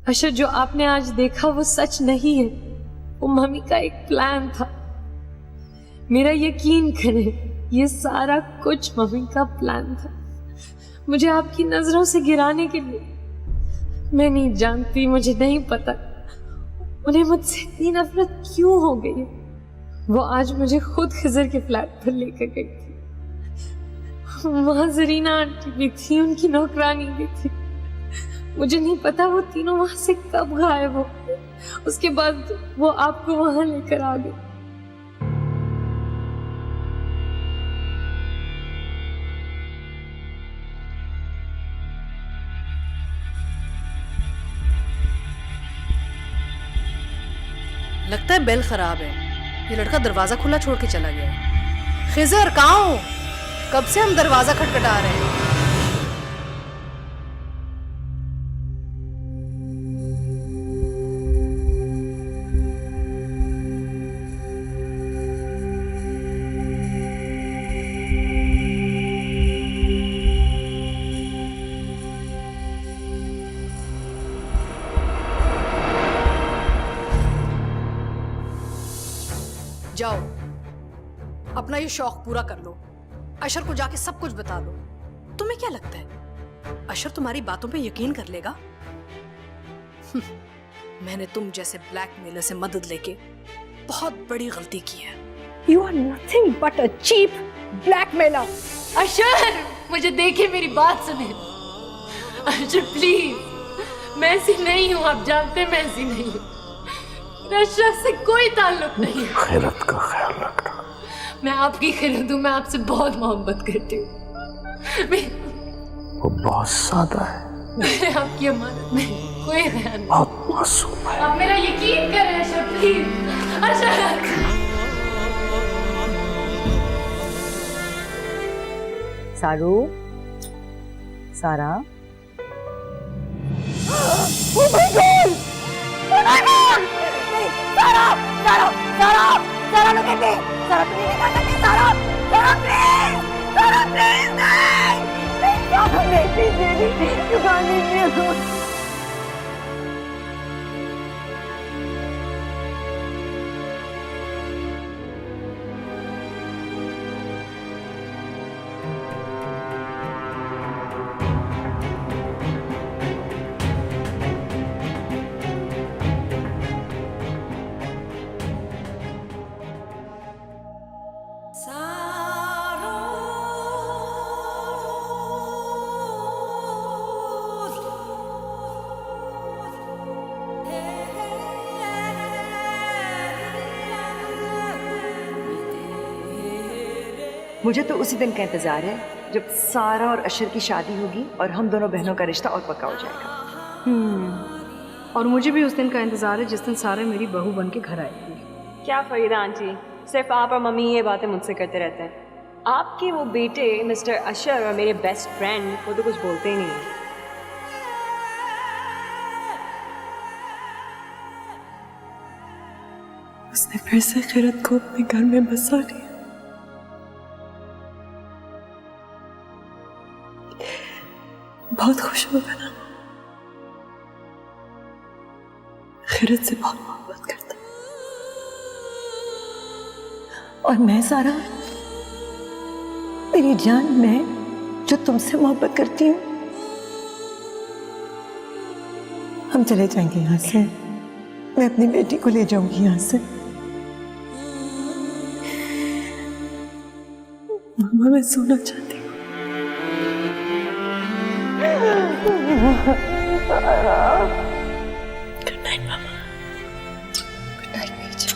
अशर, जो आपने आज देखा वो सच नहीं है, वो मम्मी का एक प्लान था। मेरा यकीन करें, ये सारा कुछ मम्मी का प्लान था, मुझे आपकी नजरों से गिराने के लिए। मैं नहीं जानती, मुझे नहीं पता उन्हें मुझसे इतनी नफरत क्यों हो गई है। वो आज मुझे खुद खिजर के फ्लैट पर लेकर गई थी। वहां जरीना आंटी भी थी, उनकी नौकरानी भी थी। मुझे नहीं पता वो तीनों वहां से कब गायब हो। उसके बाद वो आपको वहां लेकर आ गई। लगता है बेल खराब है, ये लड़का दरवाजा खुला छोड़ के चला गया है। खिजर कहाँ हो? कब से हम दरवाजा खटखटा रहे हैं। जाओ, अपना ये शौक पूरा कर लो। अशर को जाके सब कुछ बता दो। तुम्हें क्या लगता है अशर तुम्हारी बातों पे यकीन कर लेगा? मैंने तुम जैसे ब्लैकमेलर से मदद लेके बहुत बड़ी गलती की है। You are nothing but a cheap blackmailer. अशर, मुझे देखिए, मेरी बात सुने। अशर प्लीज, मैं ऐसी नहीं हूँ, आप जानते मैं ऐसी नहीं हूँ। अशर से कोई ताल्लुक नहीं है। खैरत का ख्याल रखना। मैं आपकी खैरत हूँ, मैं आपसे बहुत मोहब्बत करती हूँ। वो बहुत सादा है। मैंने आपकी अमानत में कोई ख्याल नहीं। बहुत मासूम है। आप मेरा यकीन करें अशर प्लीज। अशर, सारू, सारा। Oh my God! Oh my God! नहीं, सारा, सारा, सारा, सारा look at me! सारा तुम ये नहीं कर सकती, सारा, सारा please, सारा please नहीं, नहीं, सारा नहीं, please baby, you can't leave me alone. मुझे तो उसी दिन का इंतजार है जब सारा और अशर की शादी होगी और हम दोनों बहनों का रिश्ता और पक्का हो जाएगा। और मुझे भी उस दिन का इंतजार है जिस दिन सारा मेरी बहू बन के घर आएगी। क्या फरीदा आंटी, सिर्फ आप और मम्मी ये बातें मुझसे करते रहते हैं। आपके वो बेटे मिस्टर अशर और मेरे बेस्ट फ्रेंड वो तो कुछ बोलते ही नहीं है। उसने फिर से खैरत को अपने घर में बसा लिया। बहुत खुश होगा ना। खैरत से बहुत मोहब्बत करता। और मैं सारा, मेरी जान, मैं जो तुमसे मोहब्बत करती हूँ, हम चले जाएंगे यहाँ से। मैं अपनी बेटी को ले जाऊंगी यहाँ से। मम्मा, मैं सोना चाहती हूँ। गुड नाइट मामा। गुड नाइट नीचा।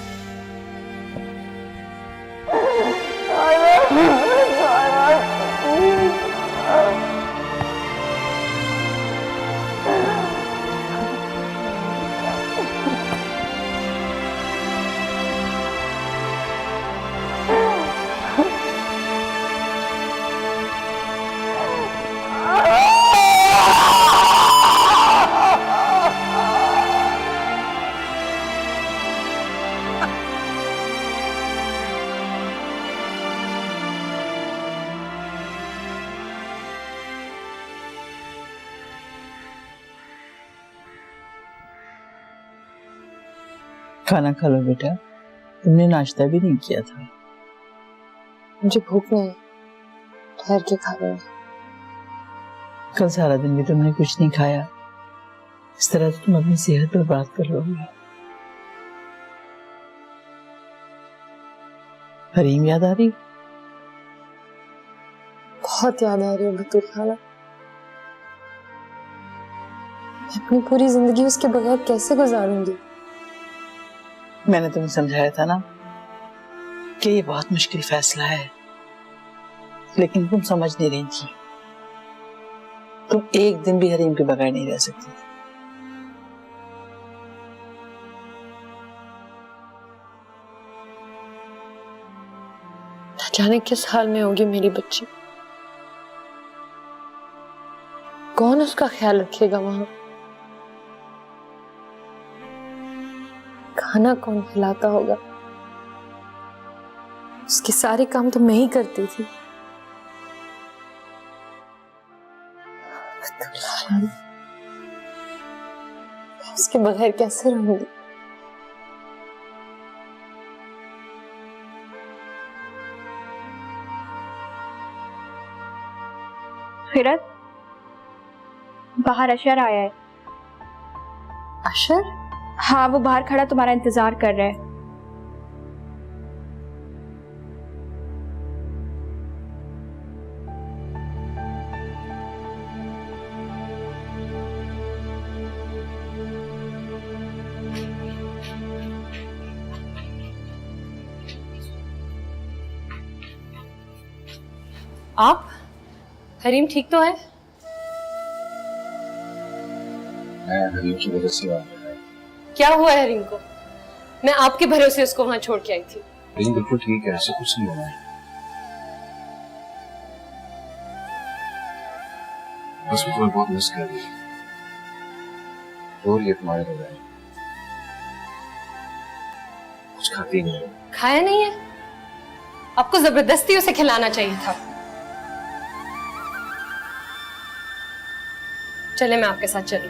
खाना खा लो बेटा, तुमने नाश्ता भी नहीं किया था। मुझे भूख नहीं है, ठहर के खा रहे हैं। कल सारा दिन भी तुमने कुछ नहीं खाया, इस तरह तो तुम अपनी सेहत बर्बाद कर लोगे। हरीम याद आ रही? बहुत याद आ रही है बतूल खाला। मैं अपनी पूरी जिंदगी उसके बगैर कैसे गुजारूंगी? मैंने तुम्हें समझाया था ना कि ये बहुत मुश्किल फैसला है, लेकिन तुम समझ नहीं रही थी। तुम एक दिन भी हरीम के बगैर नहीं रह सकती। न जाने किस हाल में होगी मेरी बच्ची, कौन उसका ख्याल रखेगा वहां? खाना कौन खिलाता होगा? उसके सारे काम तो मैं ही करती थी। उसके बगैर कैसे रहूंगी? फिरत, बाहर अशर आया है। अशर? हाँ, वो बाहर खड़ा तुम्हारा इंतजार कर रहा है। आप? हरीम ठीक तो है? मैं हरीम की वजह से आ गया। क्या हुआ है हरीम को? मैं आपके भरोसे उसको वहां छोड़ के आई थी। हरीम बिल्कुल ठीक है, ऐसा कुछ नहीं हुआ है। बस मैं तुम्हें बहुत मिस कर रही हूँ। रो रही है तुम्हारे बगैर, कुछ खाती नहीं। खाया नहीं है? आपको जबरदस्ती उसे खिलाना चाहिए था। चले मैं आपके साथ चलूं।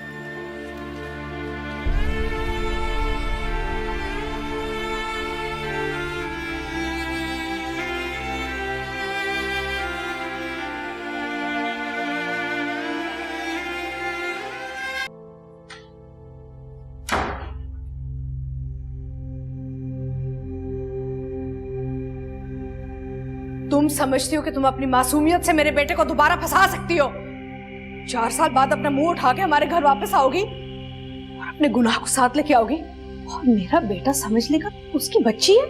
तुम समझती हो कि तुम अपनी मासूमियत से मेरे बेटे को दोबारा फंसा सकती हो? 4 साल बाद अपना मुंह उठा के हमारे घर वापस आओगी और अपने गुनाह को साथ लेके आओगी, और मेरा बेटा समझ लेगा उसकी बच्ची है।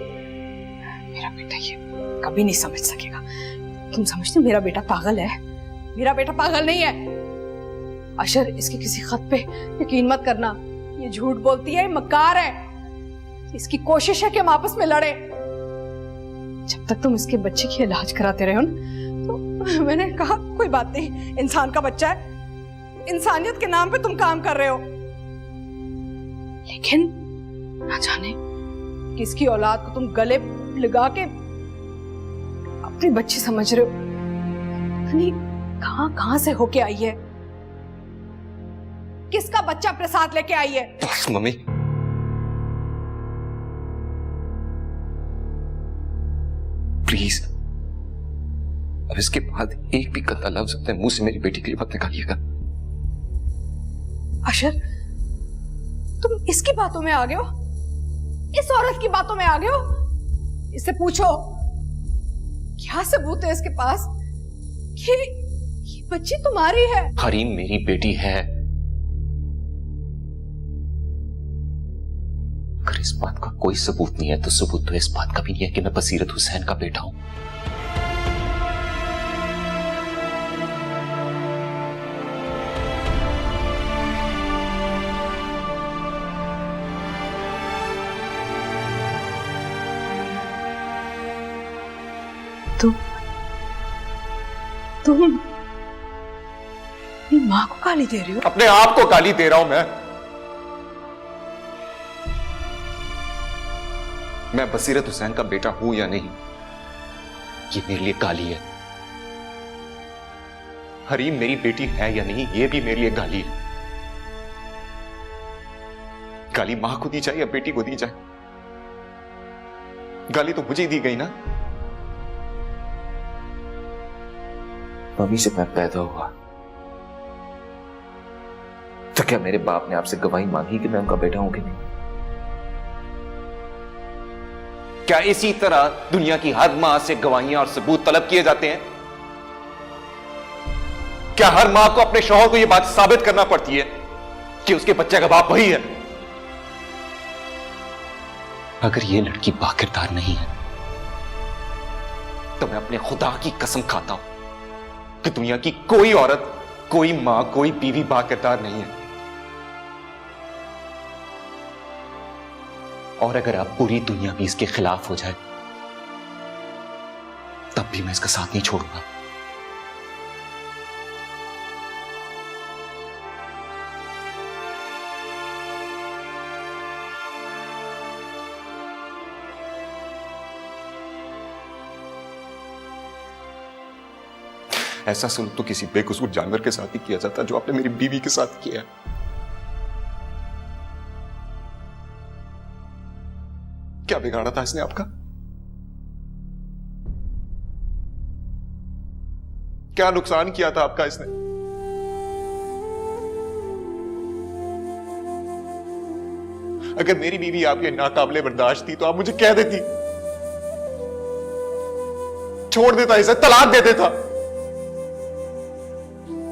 मेरा बेटा ये कभी नहीं समझ सकेगा। तुम समझते हो मेरा बेटा पागल है? मेरा बेटा पागल नहीं है। अशर, इसके किसी खत पे यकीन मत करना, ये झूठ बोलती है, मक्कार है। इसकी कोशिश है कि हम आपस में लड़े। जब तक तुम इसके बच्चे की इलाज कराते रहे हो तो मैंने कहा कोई बात नहीं, इंसान का बच्चा है, इंसानियत के नाम पे तुम काम कर रहे हो। लेकिन ना जाने किसकी औलाद को तुम गले लगा के अपनी बच्ची समझ रहे हो। नहीं, कहां से होके आई है? किसका बच्चा अपने साथ लेके आई है? बस मम्मी, प्लीज अब इसके बाद एक भी गंदा लफ्ज अपने मुंह से मेरी बेटी के लिए मत निकालिएगा। अशर, तुम इसकी बातों में आ गए हो? इस औरत की बातों में आ गए हो? इससे पूछो क्या सबूत है इसके पास कि ये बच्ची तुम्हारी है? हरीम मेरी बेटी है। अगर इस बात का कोई सबूत नहीं है तो सबूत तो इस बात का भी नहीं है कि मैं बसीरत हुसैन का बेटा हूं। तुम अपनी मां को गाली दे रही हो? अपने आप को गाली दे रहा हूं मैं बसीरत हुसैन का बेटा हूं या नहीं, ये मेरे लिए गाली है। हरीम मेरी बेटी है या नहीं, ये भी मेरे लिए गाली है। गाली मां को दी जाए या बेटी को दी जाए, गाली तो मुझे ही दी गई ना। मम्मी से मैं पैदा हुआ तो क्या मेरे बाप ने आपसे गवाही मांगी कि मैं उनका बेटा हूं कि नहीं? क्या इसी तरह दुनिया की हर मां से गवाहियां और सबूत तलब किए जाते हैं? क्या हर मां को अपने शौहर को यह बात साबित करना पड़ती है कि उसके बच्चे का बाप वही है? अगर यह लड़की बाकिरदार नहीं है तो मैं अपने खुदा की कसम खाता हूं कि दुनिया की कोई औरत, कोई मां, कोई बीवी बाकिरदार नहीं है। और अगर आप पूरी दुनिया भी इसके खिलाफ हो जाए तब भी मैं इसका साथ नहीं छोड़ूंगा। ऐसा सलूक तो किसी बेकसूर जानवर के साथ ही किया जाता जो आपने मेरी बीवी के साथ किया। क्या बिगाड़ा था इसने आपका? क्या नुकसान किया था आपका इसने? अगर मेरी बीवी आपके नाकाबिले बर्दाश्त थी तो आप मुझे कह देती, छोड़ देता, इसे तलाक दे देता।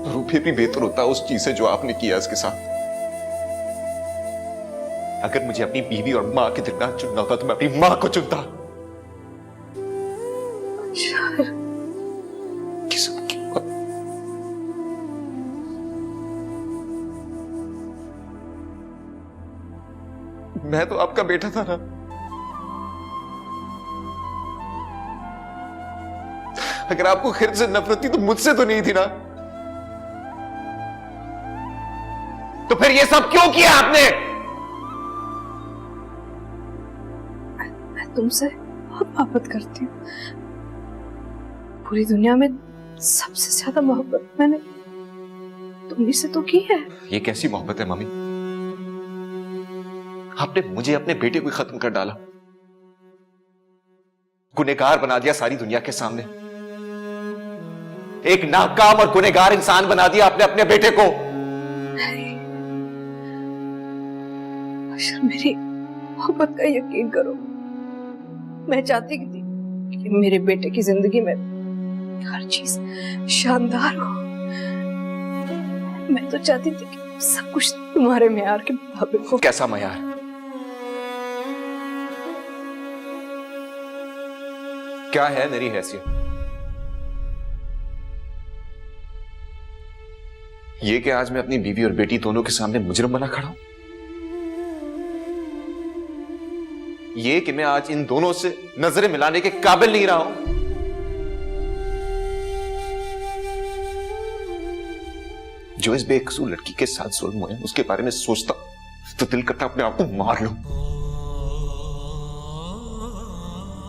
रूपे भी बेहतर होता उस चीज से जो आपने किया इसके साथ। अगर मुझे अपनी बीवी और मां के दरमियान चुनना होता तो मैं अपनी मां को चुनता। किस्म की बात। मैं तो आपका बेटा था ना। अगर आपको खिर से नफरत थी तो मुझसे तो नहीं थी ना। तो फिर ये सब क्यों किया आपने? मैं तुमसे बहुत मोहब्बत करती हूँ। पूरी दुनिया में सबसे ज्यादा मोहब्बत मैंने तुम्ही से तो की है। ये कैसी मोहब्बत है मम्मी? आपने मुझे अपने बेटे को खत्म कर डाला, गुनहगार बना दिया सारी दुनिया के सामने। एक नाकाम और गुनहगार इंसान बना दिया आपने अपने बेटे को। अशर, मेरी मोहब्बत का यकीन करो। मैं चाहती थी कि मेरे बेटे की जिंदगी में हर चीज शानदार हो। मैं तो चाहती थी कि सब कुछ तुम्हारे मेयार के मुताबिक हो। कैसा मेयार? क्या है मेरी हैसियत? ये कि आज मैं अपनी बीवी और बेटी दोनों के सामने मुजरिम बना खड़ा हूं? ये कि मैं आज इन दोनों से नजरें मिलाने के काबिल नहीं रहा हूं? जो इस बेकसूर लड़की के साथ जुल्म हुए उसके बारे में सोचता तो दिल करता अपने आप को मार लूं।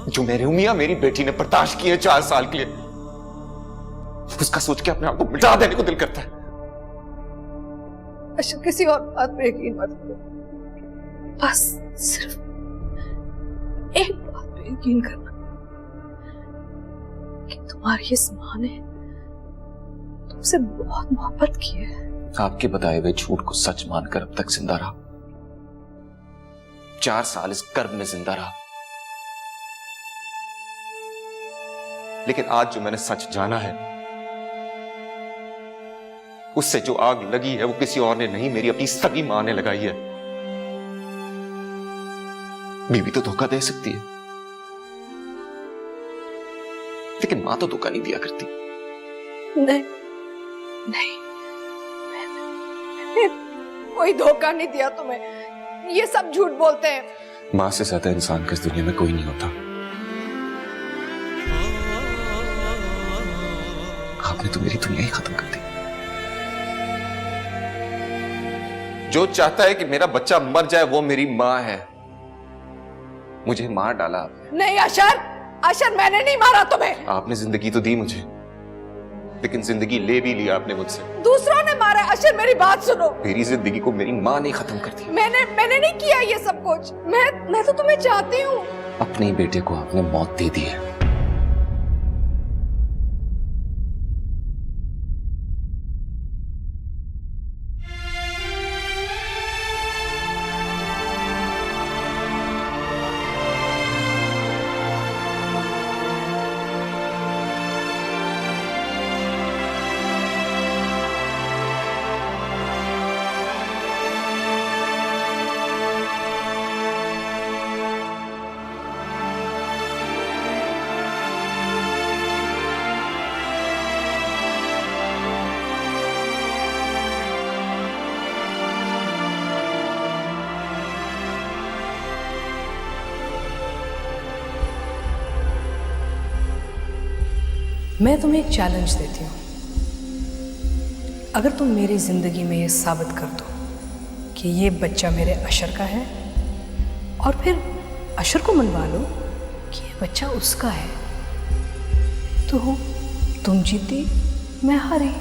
जो मेरे उमिया मेरी बेटी ने बर्दाश्त किए 4 साल के लिए, उसका सोच के अपने आप को मिटा देने को दिल करता है। अच्छा, किसी और बात पे यकीन मत करो, बस सिर्फ एक बात पे यकीन करना कि तुम्हारी इस मां ने तुमसे बहुत मोहब्बत की है। आपके बताए हुए झूठ को सच मानकर अब तक जिंदा रहा। 4 साल इस कर्ब में जिंदा रहा। लेकिन आज जो मैंने सच जाना है, उससे जो आग लगी है वो किसी और ने नहीं, मेरी अपनी सगी मां ने लगाई है। बीवी तो धोखा दे सकती है, लेकिन मां तो धोखा नहीं दिया करती। नहीं नहीं, मैंने कोई धोखा नहीं दिया तुम्हें। ये सब झूठ बोलते हैं। मां से ज्यादा इंसान का इस दुनिया में कोई नहीं होता। आपने तो मेरी दुनिया ही खत्म कर दी। जो चाहता है कि मेरा बच्चा मर जाए वो मेरी मां है। मुझे मार डाला आपने। नहीं अशर, अशर मैंने नहीं मारा तुम्हें। आपने जिंदगी तो दी मुझे, लेकिन जिंदगी ले भी लिया आपने मुझसे। दूसरों ने मारा। अशर मेरी बात सुनो। मेरी जिंदगी को मेरी मां ने खत्म कर दिया। मैंने नहीं किया ये सब कुछ। मैं तो तुम्हें चाहती हूँ। अपने ही बेटे को आपने मौत दे दी है। मैं तुम्हें एक चैलेंज देती हूँ। अगर तुम मेरी जिंदगी में ये साबित कर दो कि ये बच्चा मेरे अशर का है, और फिर अशर को मनवा लो कि ये बच्चा उसका है, तो तुम जीती, मैं हारी।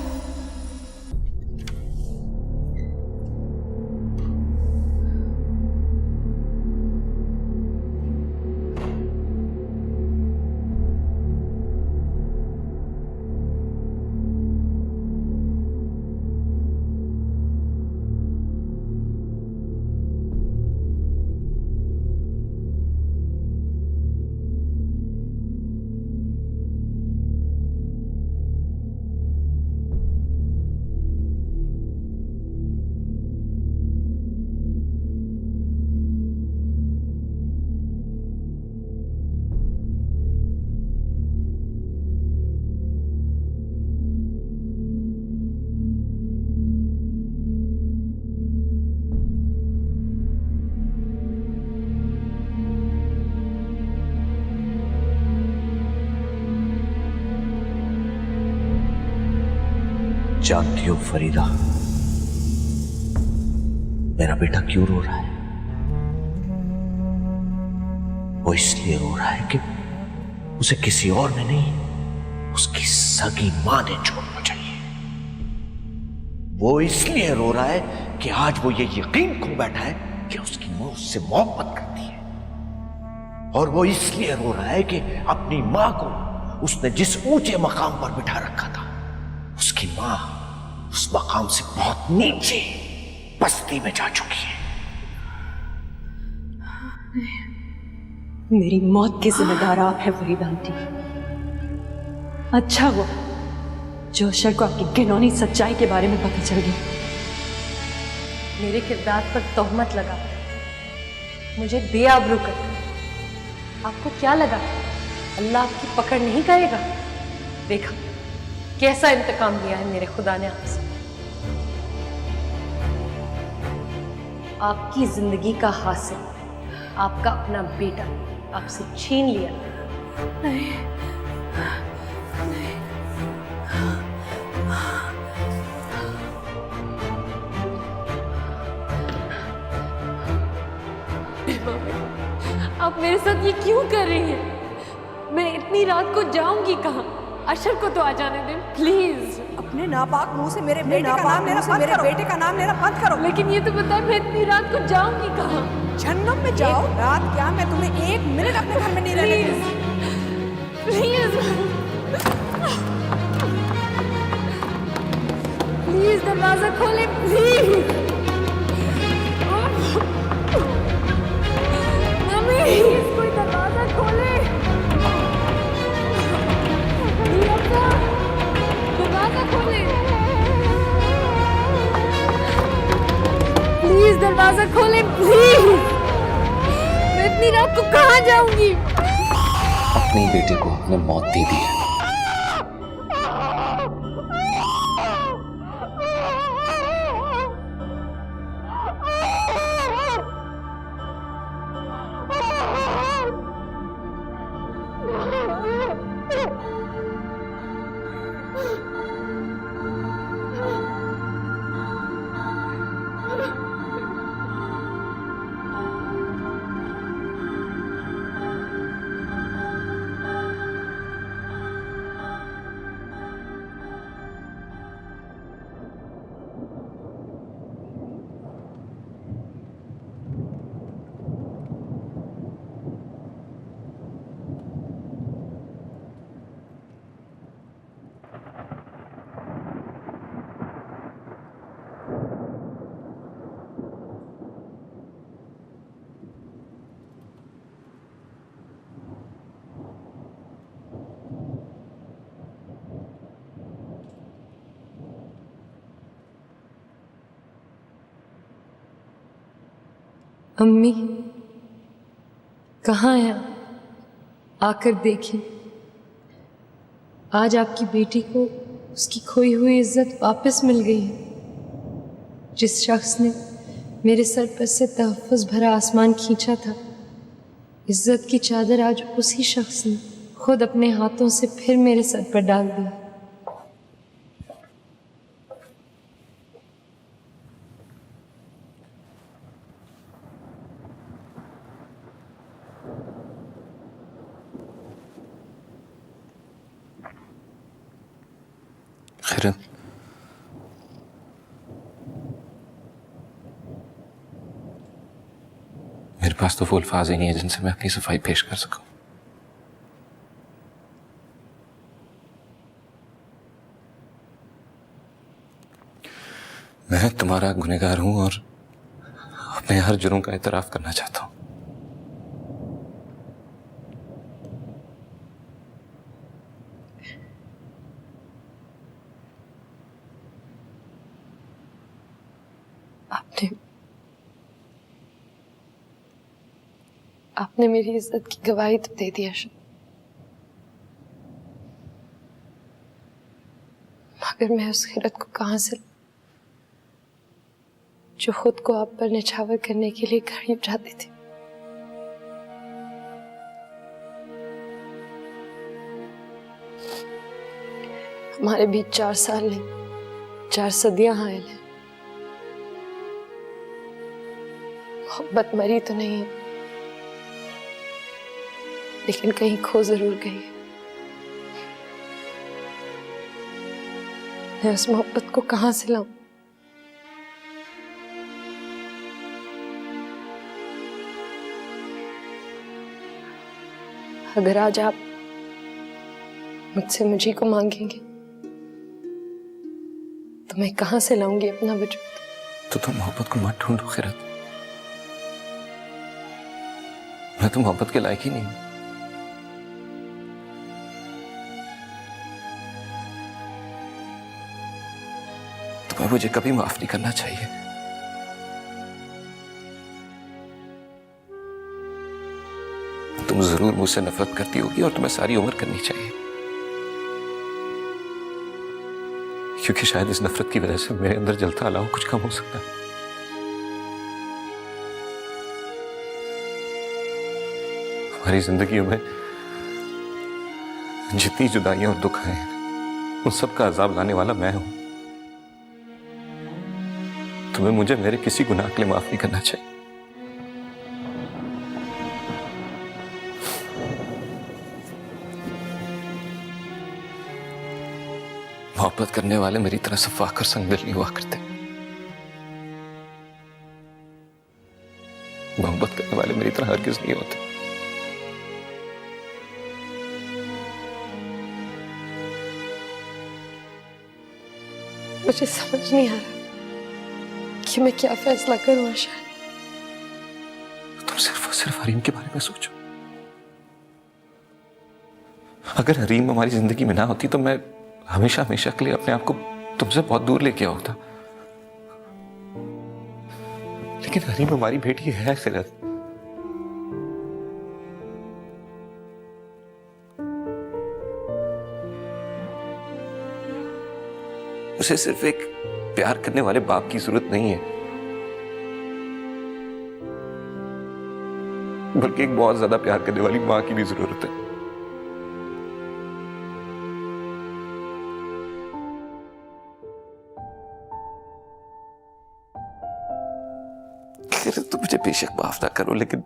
जानती हो फरीदा, मेरा बेटा क्यों रो रहा है? वो इसलिए रो रहा है कि उसे किसी और ने नहीं, उसकी सगी मां ने छोड़ना चाहिए। वो इसलिए रो रहा है कि आज वो ये यकीन खो बैठा है कि उसकी मां उससे मोहब्बत करती है, और वो इसलिए रो रहा है कि अपनी मां को उसने जिस ऊंचे मकाम पर बिठा रखा था, उसकी मां उस मकाम से बहुत नीचे बस्ती में जा चुकी है। मेरी मौत के जिम्मेदार आप हैं फरीदा आंटी। अच्छा वो जो अशर को आपकी घिनौनी सच्चाई के बारे में पता चल गया, मेरे किरदार पर तोहमत लगा, मुझे बेआबरू कर दिया। आपको क्या लगा अल्लाह आपकी पकड़ नहीं करेगा? देखा कैसा इंतकाम लिया है मेरे खुदा ने आपसे। आपकी जिंदगी का हासिल आपका अपना बेटा आपसे छीन लिया। नहीं, आप मेरे साथ ये क्यों कर रही हैं? मैं इतनी रात को जाऊंगी कहाँ? अशर को तो आ जाने दें प्लीज। अपने नापाक मुंह से मेरे बेटे का नाम लेना बंद करो। लेकिन ये तो बताओ मैं इतनी रात को जाऊंगी कहाँ? जन्नत में जाओ। रात क्या, मैं तुम्हें 1 मिनट अपने घर में नहीं रहने दूंगी। प्लीज प्लीज दरवाजा खोले प्लीज। मम्मी प्लीज कोई दरवाजा खोले। दरवाजा खोले प्लीज, दरवाजा खोले प्लीज। मैं इतनी रात को कहाँ जाऊंगी? अपने बेटे को आपने मौत दे दी है। अम्मी कहाँ हैं आप? आकर देखें। आज आपकी बेटी को उसकी खोई हुई इज्जत वापस मिल गई है। जिस शख्स ने मेरे सर पर से तहफ़्फ़ुज़ भरा आसमान खींचा था, इज्जत की चादर आज उसी शख्स ने खुद अपने हाथों से फिर मेरे सर पर डाल दी। खैरत, मेरे पास तो वो अल्फाज ही नहीं है जिनसे मैं अपनी सफाई पेश कर सकूं। मैं तुम्हारा गुनहगार हूं और अपने हर जुर्म का इतराफ करना चाहता हूं। आपने मेरी इज्जत की गवाही तो दे दी अशर, मगर मैं उस खिरत को कहां से जो खुद को आप पर निछावर करने के लिए घड़ी उठाती थी। हमारे बीच 4 साल नहीं 4 सदियां हायल हैं। मोहब्बत मरी तो नहीं है, लेकिन कहीं खो जरूर गई है। मैं उस मोहब्बत को कहां से लाऊं? अगर आज आप मुझसे मुझी को मांगेंगे तो मैं कहां से लाऊंगी अपना वजूद? तो तुम मोहब्बत को मत ढूंढो खैरत, मैं तो मोहब्बत के लायक ही नहीं हूं। तुम्हें मुझे कभी माफ नहीं करना चाहिए। तुम जरूर मुझसे नफरत करती होगी और तुम्हें सारी उम्र करनी चाहिए, क्योंकि शायद इस नफरत की वजह से मेरे अंदर जलता अलावा कुछ कम हो सकता है। हमारी जिंदगी में जितनी जुदाइयां और दुख हैं, उन सब का अजाब लाने वाला मैं हूं। तुम्हें मुझे मेरे किसी गुनाह के लिए माफ नहीं करना चाहिए। मोहब्बत करने वाले मेरी तरह सफाक और संगदिल नहीं हुआ करते। मोहब्बत करने वाले मेरी तरह हरगिज नहीं होते। मुझे समझ नहीं आ रहा कि मैं क्या फैसला करूं आशा। तुम सिर्फ और सिर्फ हरीम के बारे में सोचो। अगर हरीम हमारी जिंदगी में ना होती तो मैं हमेशा हमेशा के लिए अपने आप को तुमसे बहुत दूर लेके आया होता। लेकिन हरीम हमारी बेटी है खैरत। उसे सिर्फ एक प्यार करने वाले बाप की जरूरत नहीं है, बल्कि एक बहुत ज्यादा प्यार करने वाली मां की भी जरूरत है। तो मुझे बेशक माफ ना करो, लेकिन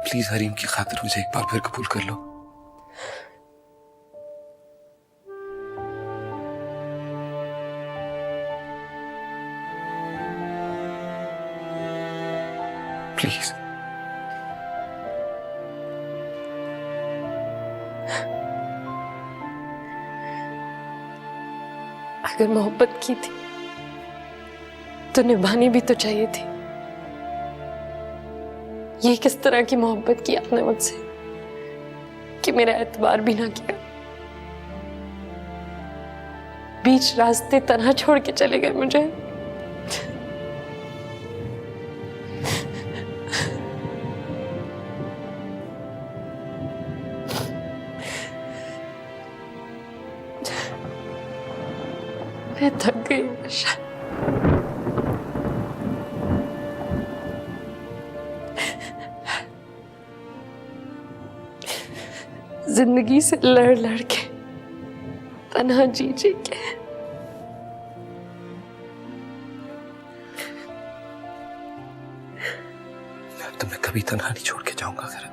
प्लीज हरीम की खातिर मुझे एक बार फिर कबूल कर लो। प्लीज। अगर मोहब्बत की थी तो निभानी भी तो चाहिए थी। ये किस तरह की मोहब्बत की आपने मुझसे कि मेरा एतबार भी ना किया, बीच रास्ते तन्हा छोड़ के चले गए मुझे। मैं थक गई हूँ आशा। जिंदगी से लड़ लड़ के, तन्हा जी जी के। मैं तुम्हें कभी तन्हा नहीं छोड़ के जाऊंगा फिर।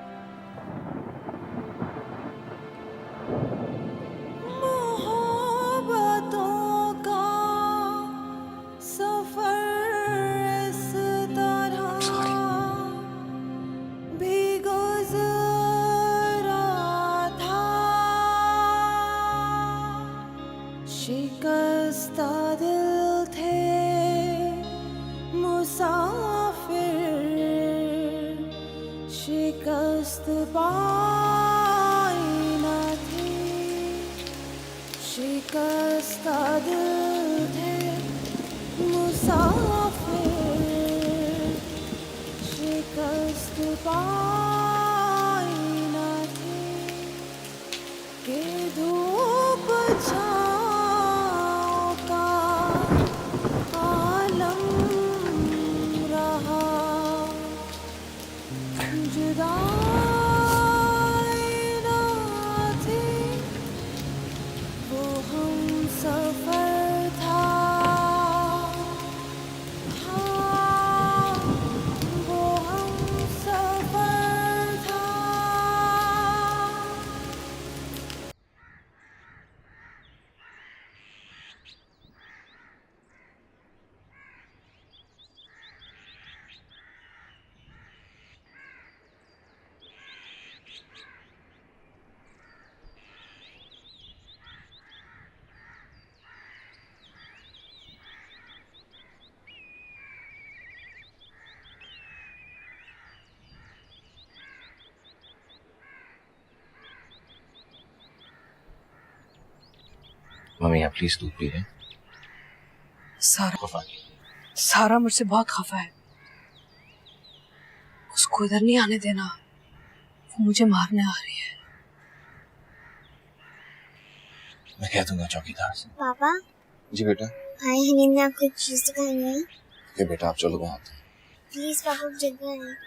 शिकस्ता दिल थे मुसाफिर, शिकस्त पाई न थी। शिकस्ता दिल थे मुसाफिर, शिकस्त पाई न थी। के धूप छाँव का आलम रहा, जुदाई न थी वो हम सफर था। हाँ, वो हम सफर था। मम्मी आप प्लीज दूध पी लें। सारा मुझसे बहुत खफा है। उसको इधर नहीं आने देना, वो मुझे मारने आ रही है। मैं कह दूंगा चौकीदार से। पापा जी बेटा। भाई हनीम ने आपको एक चीज दिखानी है। ओके बेटा आप चलो मैं आता हूँ। प्लीज पापा जगह है।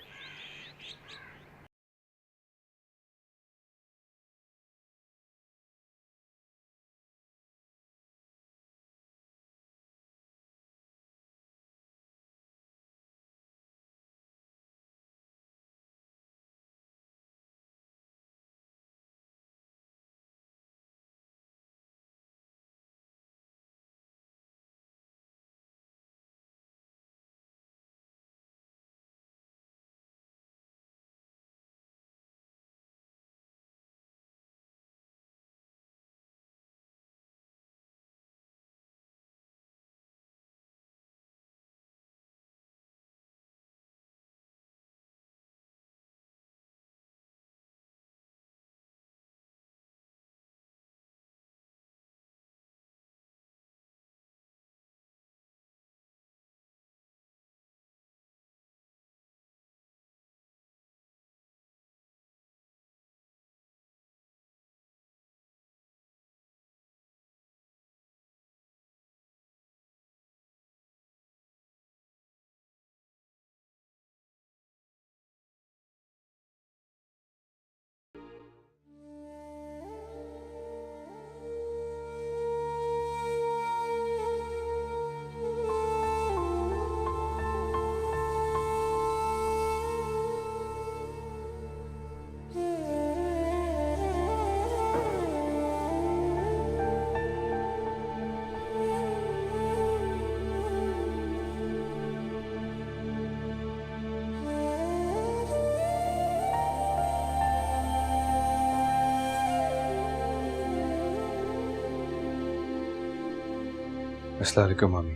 अस्सलाम वालेकुम मामी।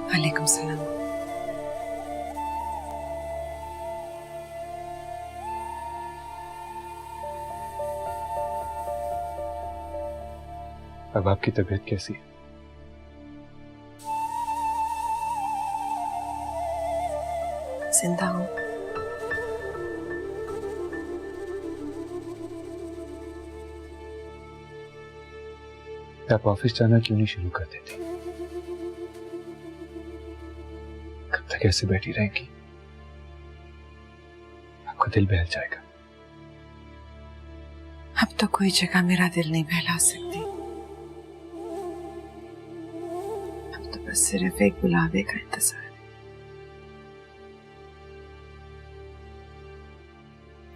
वालेकुम सलाम। अब आपकी तबीयत कैसी है? जिंदा हूँ। आप ऑफिस जाना क्यों नहीं शुरू कर देती? कब तक ऐसे बैठी रहेंगी? आपका दिल बहल जाएगा। अब तो कोई जगह मेरा दिल नहीं बहला सकती। अब तो बस सिर्फ एक बुलावे का इंतजार है।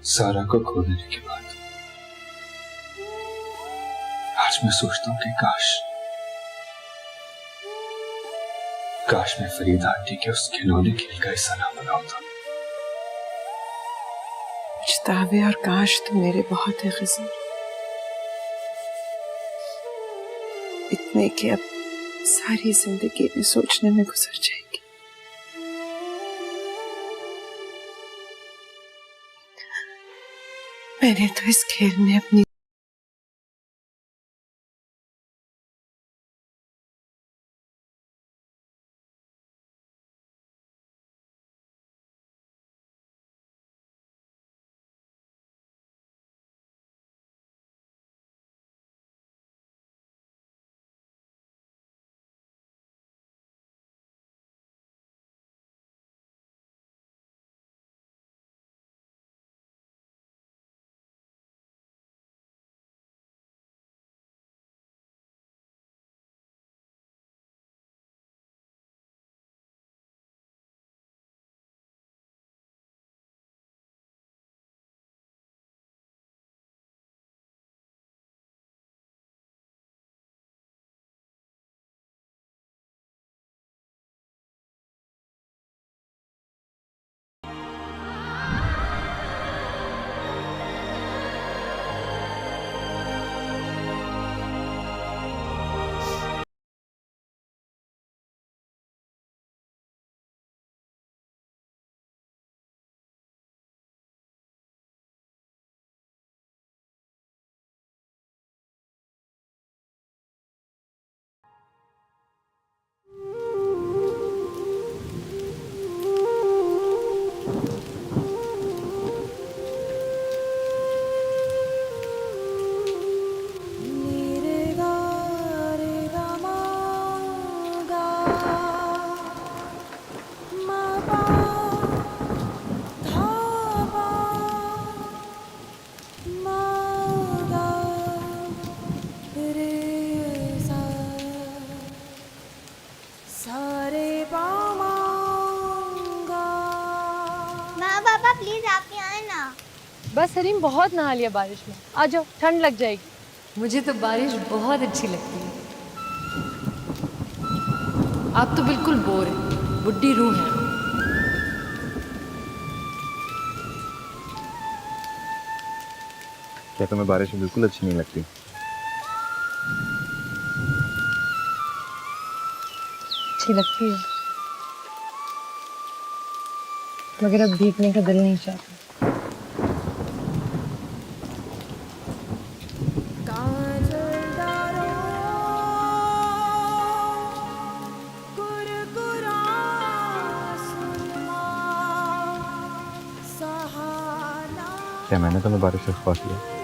सारा को खो देने के बाद आज मैं सोचता हूं कि काश मैं फरीदा आंटी के उस खिलौने खेल का हिस्सा ना बना होता। पछतावे और काश तो मेरे बहुत है ग़ज़ल, इतने कि अब सारी जिंदगी में सोचने में गुजर जाएगी। मैंने तो इस खेल में अपनी प्लीज आप ही आए ना। बस हरीम, बहुत नहा लिया बारिश में, आ जाओ, ठंड लग जाएगी। मुझे तो बारिश बहुत अच्छी लगती है। आप तो बिल्कुल बोर हैं, बुड्ढी रूह हैं। क्या तुम्हें बारिश बिल्कुल अच्छी नहीं लगती? अच्छी लगती है, मगर अब भीगने का दिल नहीं चाहता। क्या मैंने तुम्हें बारिश से ख्वाब किया?